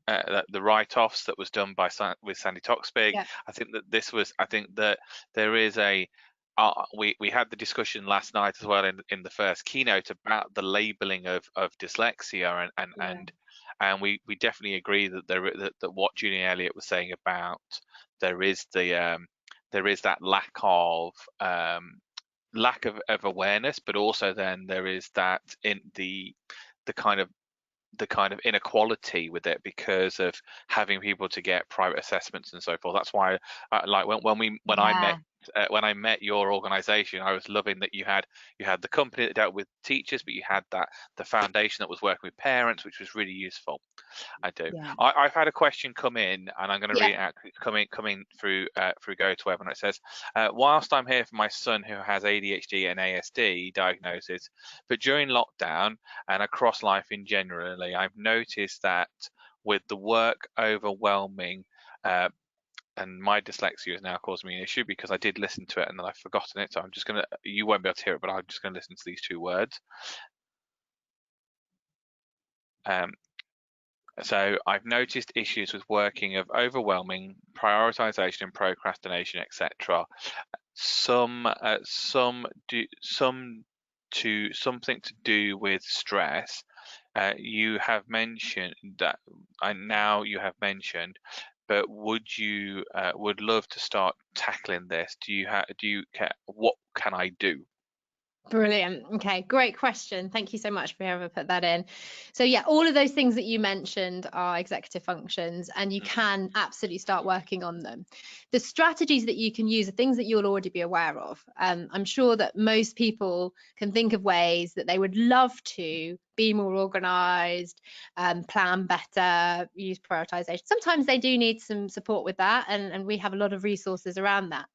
the write-offs that was done with Sandy Toksvig. Yeah. I think that there is a we had the discussion last night as well in the first keynote about the labeling of dyslexia and we definitely agree that that what Julian Elliott was saying about there is that lack of awareness, but also then there is that in the kind of inequality with it because of having people to get private assessments and so forth. That's why like when I met your organization, I was loving that you had the company that dealt with teachers, but you had the foundation that was working with parents, which was really useful. I do. Yeah. I've had a question come in, and I'm going to read it out. It's coming through GoToWeb, and it says, whilst I'm here for my son who has ADHD and ASD diagnosis, but during lockdown and across life in generally, I've noticed that with the work overwhelming, and my dyslexia is now causing me an issue because I did listen to it and then I've forgotten it. So I'm just going to, you won't be able to hear it, but I'm just going to listen to these two words. So I've noticed issues with working of overwhelming prioritization and procrastination, etc. Something to do with stress. You have mentioned that, and now you have mentioned, but would love to start tackling this? Do you care? What can I do? Brilliant. Okay, great question. Thank you so much for being able to put that in. So yeah, all of those things that you mentioned are executive functions, and you can absolutely start working on them. The strategies that you can use are things that you'll already be aware of. I'm sure that most people can think of ways that they would love to be more organized, plan better, use prioritization. Sometimes they do need some support with that, and we have a lot of resources around that.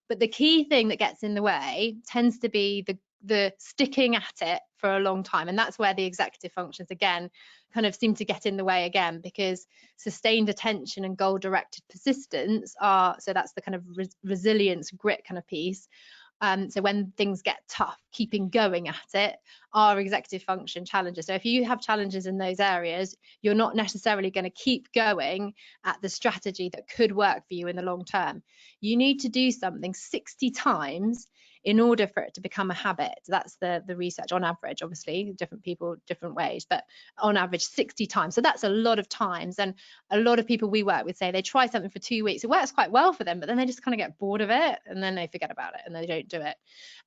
But the key thing that gets in the way tends to be the sticking at it for a long time, and that's where the executive functions again kind of seem to get in the way again, because sustained attention and goal-directed persistence are, so that's the kind of resilience, grit kind of piece. So when things get tough, keeping going at it are executive function challenges. So if you have challenges in those areas, you're not necessarily going to keep going at the strategy that could work for you in the long term. You need to do something 60 times in order for it to become a habit. That's the research on average, obviously, different people, different ways, but on average 60 times. So that's a lot of times. And a lot of people we work with say they try something for 2 weeks. It works quite well for them, but then they just kind of get bored of it and then they forget about it and they don't do it.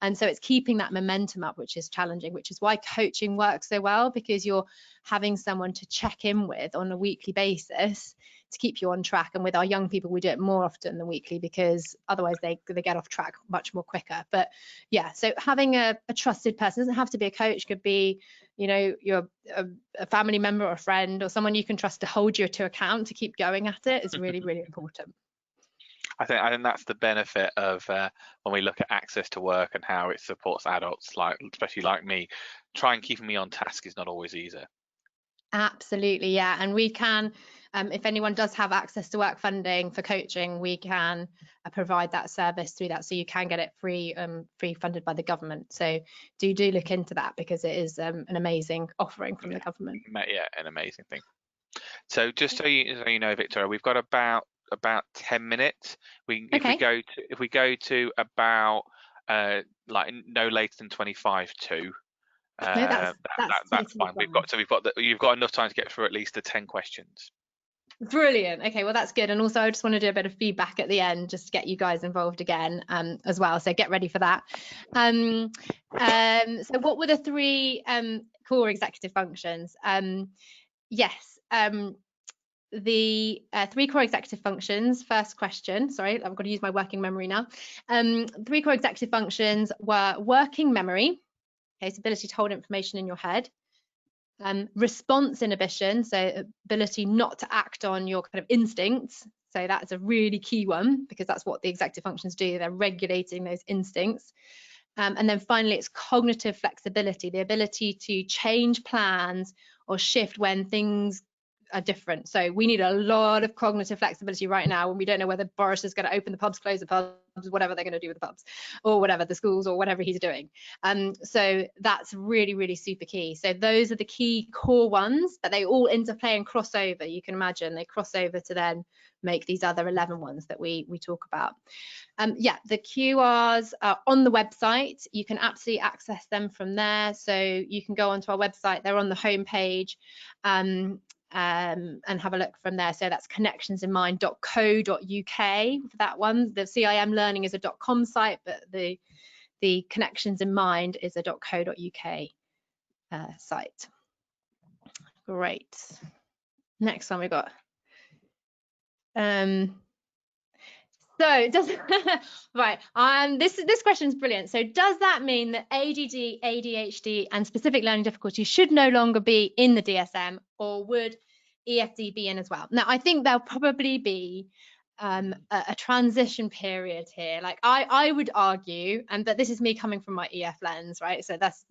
And so it's keeping that momentum up, which is challenging, which is why coaching works so well, because you're having someone to check in with on a weekly basis to keep you on track. And with our young people, we do it more often than weekly, because otherwise they get off track much more quicker. But yeah, so having a trusted person, doesn't have to be a coach, could be, you know, you're a family member or a friend or someone you can trust to hold you to account to keep going at it, is really, really important. I think that's the benefit of when we look at access to work and how it supports adults, like especially like me. Trying keeping me on task is not always easy. Absolutely, yeah. And we can, if anyone does have access to work funding for coaching, we can provide that service through that, so you can get it free funded by the government. So do look into that, because it is an amazing offering from the government. Yeah, an amazing thing. So just so you know, Victoria, we've got about 10 minutes. If we go to about like no later than 25 to. No, that's fine. You've got enough time to get through at least the 10 questions. Brilliant. Okay, well, that's good. And also I just want to do a bit of feedback at the end, just to get you guys involved again as well. So get ready for that. So what were the 3 core executive functions? Yes. The 3 core executive functions. First question, sorry, I've got to use my working memory now. 3 core executive functions were working memory, okay, so ability to hold information in your head, response inhibition, so ability not to act on your kind of instincts. So that's a really key one, because that's what the executive functions do. They're regulating those instincts. And then finally, it's cognitive flexibility, the ability to change plans or shift when things are different. So we need a lot of cognitive flexibility right now when we don't know whether Boris is going to open the pubs, close the pubs, whatever they're going to do with the pubs, or whatever, the schools, or whatever he's doing. So that's really, really super key. So those are the key core ones, but they all interplay and cross over. You can imagine they cross over to then make these other 11 ones that we talk about. Yeah, the QRs are on the website. You can absolutely access them from there. So you can go onto our website. They're on the homepage. And have a look from there. So that's connectionsinmind.co.uk for that one. The CIM Learning is a .com site, but the Connections in Mind is a .co.uk site. Great. Next one we got. So does right, this question is brilliant. So does that mean that ADD, ADHD and specific learning difficulties should no longer be in the DSM, or would EFD be in as well? Now, I think there'll probably be a transition period here. Like I would argue, but this is me coming from my EF lens, right? So this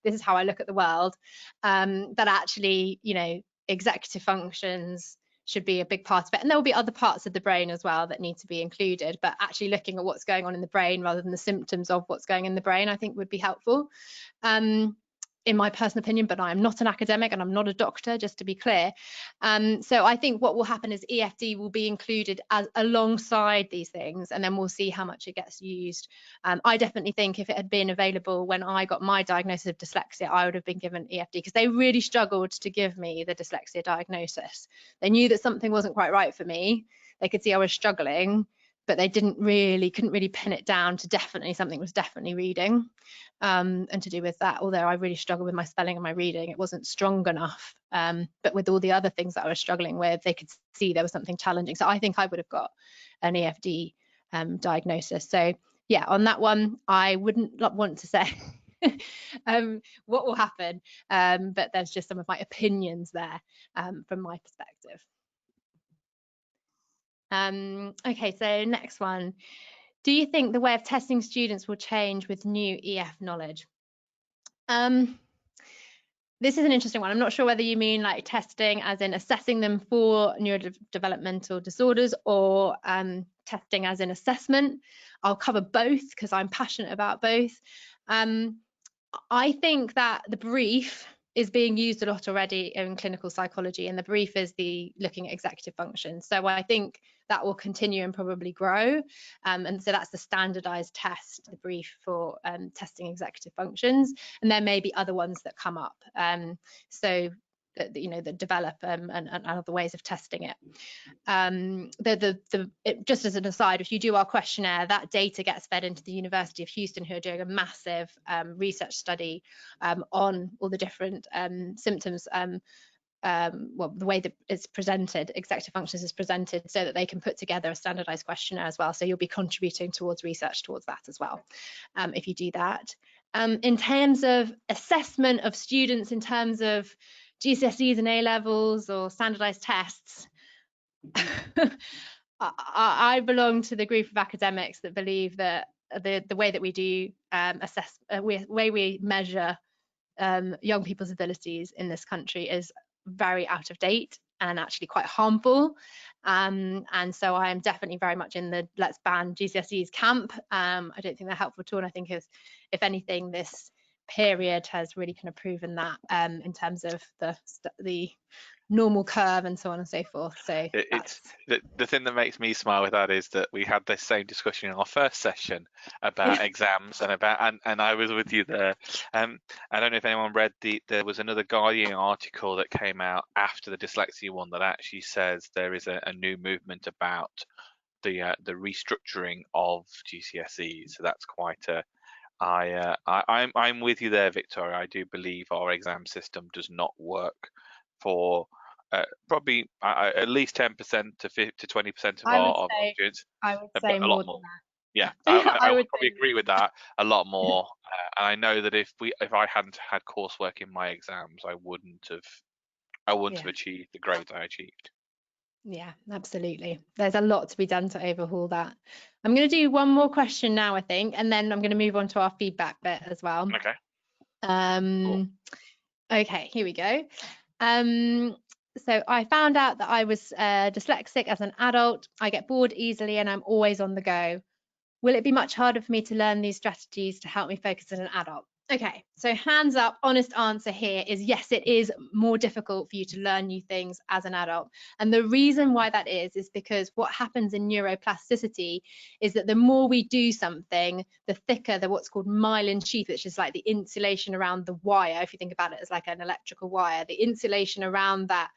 is how I look at the world, that actually, you know, executive functions should be a big part of it, and there will be other parts of the brain as well that need to be included, but actually looking at what's going on in the brain rather than the symptoms of what's going in the brain, I think would be helpful, in my personal opinion. But I'm not an academic and I'm not a doctor, just to be clear. So I think what will happen is EFD will be included as alongside these things, and then we'll see how much it gets used. I definitely think if it had been available when I got my diagnosis of dyslexia, I would have been given EFD, because they really struggled to give me the dyslexia diagnosis. They knew that something wasn't quite right for me. They could see I was struggling, but they couldn't really pin it down to definitely something was definitely reading, and to do with that. Although I really struggled with my spelling and my reading, it wasn't strong enough. But with all the other things that I was struggling with, they could see there was something challenging. So I think I would have got an EFD diagnosis. So yeah, on that one, I wouldn't want to say what will happen, but there's just some of my opinions there from my perspective. Okay, so next one. Do you think the way of testing students will change with new EF knowledge? This is an interesting one. I'm not sure whether you mean like testing as in assessing them for neurodevelopmental disorders, or testing as in assessment. I'll cover both because I'm passionate about both. I think that the brief is being used a lot already in clinical psychology, and the brief is the looking at executive function. So I think that will continue and probably grow. And so that's the standardized test, the brief for testing executive functions. And there may be other ones that come up. So that develop and other ways of testing it. Just as an aside, if you do our questionnaire, that data gets fed into the University of Houston, who are doing a massive research study on all the different symptoms, well, the way that it's presented, executive functions is presented, so that they can put together a standardized questionnaire as well. So you'll be contributing towards research towards that as well, if you do that. In terms of assessment of students, in terms of GCSEs and A-levels or standardized tests, I belong to the group of academics that believe that the way that we do way we measure young people's abilities in this country is very out of date and actually quite harmful. And so I am definitely very much in the let's ban GCSEs camp. I don't think they're helpful at all. And I think if anything, this period has really kind of proven that in terms of the normal curve and so on and so forth. So it's the thing that makes me smile with that is that we had this same discussion in our first session about exams and I was with you there. I don't know if anyone read there was another Guardian article that came out after the dyslexia one that actually says there is a new movement about the restructuring of GCSEs. So that's quite a I'm with you there, Victoria. I do believe our exam system does not work for probably at least 10% to 20% of our students. I would say more than that. Yeah, I would probably agree with that a lot more. And I know that if I hadn't had coursework in my exams, I wouldn't have achieved the grades I achieved. Yeah, absolutely. There's a lot to be done to overhaul that. I'm going to do one more question now, I think, and then I'm going to move on to our feedback bit as well. Okay. Cool. Okay, here we go. So I found out that I was dyslexic as an adult. I get bored easily and I'm always on the go. Will it be much harder for me to learn these strategies to help me focus as an adult? Okay, so hands up, honest answer here is yes, it is more difficult for you to learn new things as an adult. And the reason why that is because what happens in neuroplasticity is that the more we do something, the thicker the what's called myelin sheath, which is like the insulation around the wire. If you think about it as like an electrical wire, the insulation around that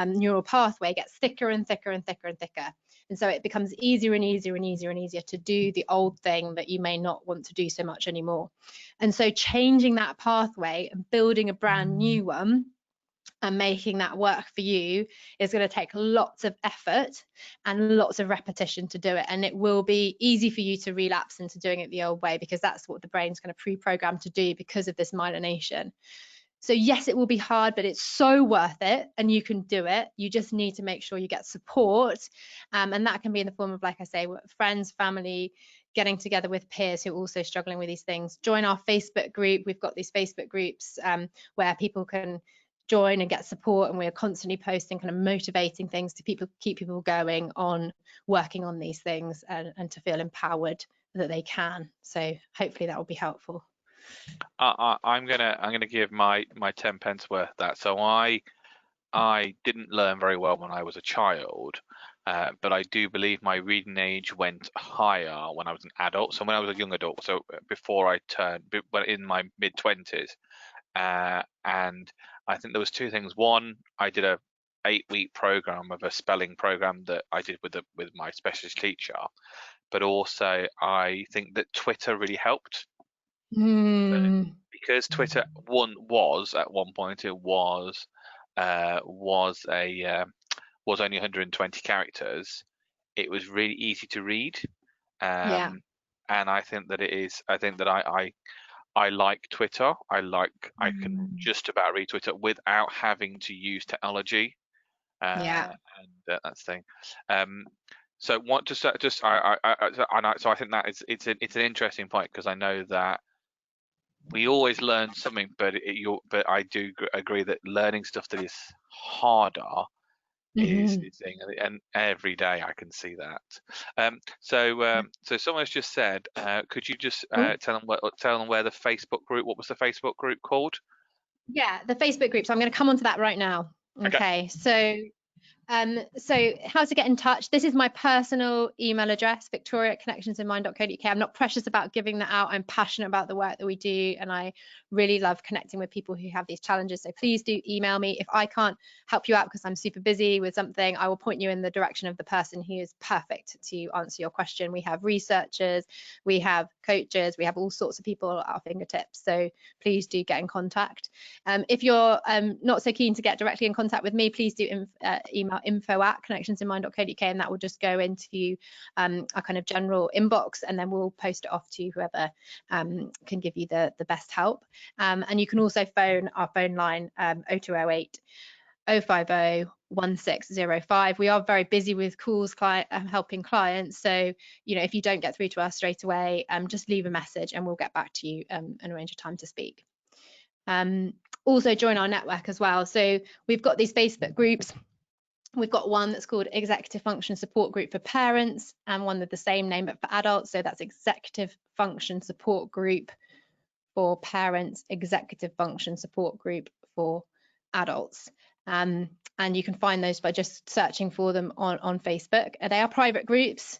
neural pathway gets thicker and thicker and thicker and thicker. And so it becomes easier and easier and easier and easier to do the old thing that you may not want to do so much anymore. And so changing that pathway and building a brand new one and making that work for you is going to take lots of effort and lots of repetition to do it. And it will be easy for you to relapse into doing it the old way because that's what the brain's kind of pre-programmed to do because of this myelination. So yes, it will be hard, but it's so worth it and you can do it. You just need to make sure you get support. And that can be in the form of, like I say, friends, family, getting together with peers who are also struggling with these things. Join our Facebook group. We've got these Facebook groups where people can join and get support, and we're constantly posting kind of motivating things to keep people going on working on these things and to feel empowered that they can. So hopefully that will be helpful. I'm gonna give my 10 pence worth of that. So I didn't learn very well when I was a child, but I do believe my reading age went higher when I was an adult. So when I was a young adult, so before I turned, in my mid-20s, and I think there was two things. One, I did a 8-week program of a spelling program that I did with my specialist teacher, but also I think that Twitter really helped. Because Twitter was at one point was only 120 characters. It was really easy to read, and I think that it is. I think that I like Twitter. I can just about read Twitter without having to use technology. And that's the thing. So so I think that it's an interesting point because I know that we always learn something, but I do agree that learning stuff that is harder is thing, and every day I can see that. So someone's just said, could you just tell them where the Facebook group? What was the Facebook group called? Yeah, the Facebook group. So I'm going to come on to that right now. Okay. So So how to get in touch. This is my personal email address, victoria@connectionsinmind.co.uk. I'm not precious about giving that out. I'm passionate about the work that we do, and I really love connecting with people who have these challenges. So please do email me. If I can't help you out because I'm super busy with something, I will point you in the direction of the person who is perfect to answer your question. We have researchers, we have coaches, we have all sorts of people at our fingertips. So please do get in contact. If you're not so keen to get directly in contact with me, please do email info@connectionsinmind.co.uk, and that will just go into our kind of general inbox, and then we'll post it off to whoever can give you the best help. And you can also phone our phone line 0208 050 1605. We are very busy with calls, helping clients. So, you know, if you don't get through to us straight away, just leave a message and we'll get back to you and arrange a time to speak. Also join our network as well. So we've got these Facebook groups. We've got one that's called Executive Function Support Group for Parents, and one with the same name but for adults. So that's Executive Function Support Group for Parents, Executive Function Support Group for Adults. And you can find those by just searching for them on Facebook. They are private groups,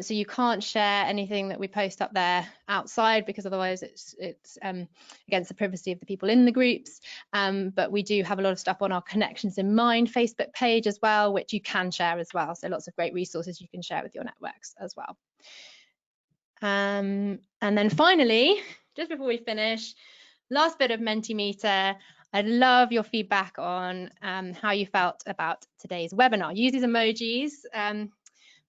so you can't share anything that we post up there outside, because otherwise it's against the privacy of the people in the groups. But we do have a lot of stuff on our Connections in Mind Facebook page as well, which you can share as well. So lots of great resources you can share with your networks as well. And then finally, just before we finish, last bit of Mentimeter. I'd love your feedback on how you felt about today's webinar. Use these emojis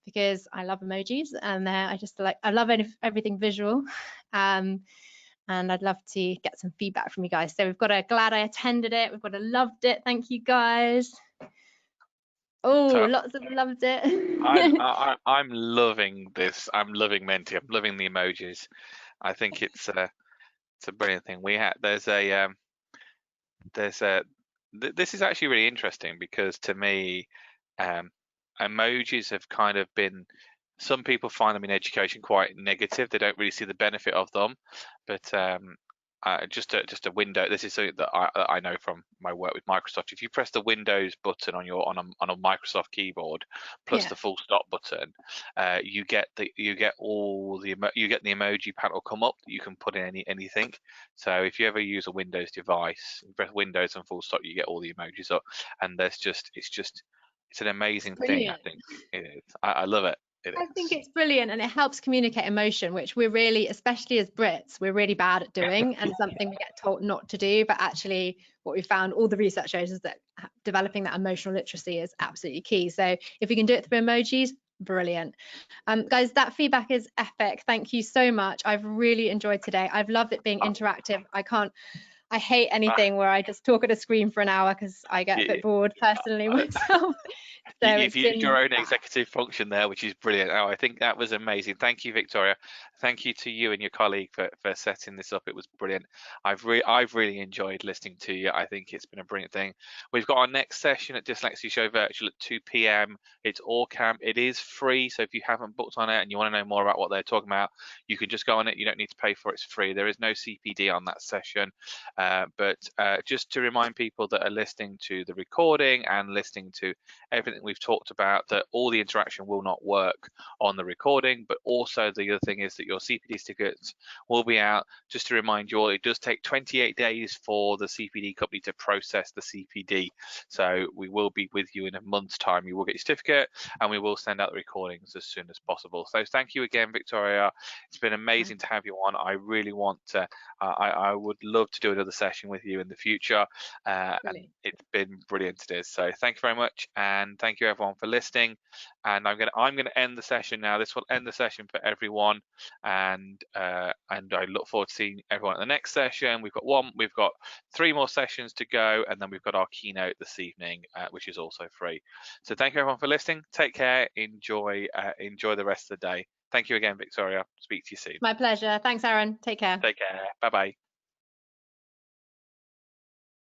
because I love emojis, and I love everything visual. And I'd love to get some feedback from you guys. So we've got a glad I attended it. We've got a loved it. Thank you guys. Oh, so, lots of loved it. I'm loving this. I'm loving Menti. I'm loving the emojis. I think it's a brilliant thing. This is actually really interesting, because to me, emojis have kind of been, some people find them in education quite negative. They don't really see the benefit of them, but just a window. This is something that I know from my work with Microsoft. If you press the Windows button on a Microsoft keyboard plus the full stop button, you get the emoji panel come up that you can put in anything. So if you ever use a Windows device, you press Windows and full stop, you get all the emojis up, and it's an amazing thing. I think it is. I love it. I think it's brilliant, and it helps communicate emotion, which we're really, especially as Brits, we're really bad at doing, and something we get told not to do. But actually, what we found, all the research shows, is that developing that emotional literacy is absolutely key. So if we can do it through emojis, brilliant. Guys, that feedback is epic. Thank you so much. I've really enjoyed today. I've loved it being interactive. I hate anything where I just talk at a screen for an hour, because I get a bit bored personally myself. So you've used your own executive function there, which is brilliant. Oh, I think that was amazing. Thank you, Victoria. Thank you to you and your colleague for setting this up. It was brilliant. I've really enjoyed listening to you. I think it's been a brilliant thing. We've got our next session at Dyslexia Show Virtual at 2 p.m. It's OrCam. It is free, so if you haven't booked on it and you want to know more about what they're talking about, you can just go on it. You don't need to pay for it. It's free. There is no CPD on that session. But just to remind people that are listening to the recording and listening to everything we've talked about, that all the interaction will not work on the recording, but also the other thing is that your CPD certificates will be out. Just to remind you all, it does take 28 days for the CPD company to process the CPD. So we will be with you in a month's time. You will get your certificate, and we will send out the recordings as soon as possible. So thank you again, Victoria. It's been amazing to have you on. I really want to, I would love to do another session with you in the future, and it's been brilliant today. So thank you very much, and thank you everyone for listening. And I'm gonna end the session now. This will end the session for everyone, and I look forward to seeing everyone at the next session. We've got 3 more sessions to go, and then we've got our keynote this evening, which is also free. So thank you everyone for listening. Take care. Enjoy the rest of the day. Thank you again, Victoria. Speak to you soon. My pleasure. Thanks, Aaron. Take care. Take care. Bye bye.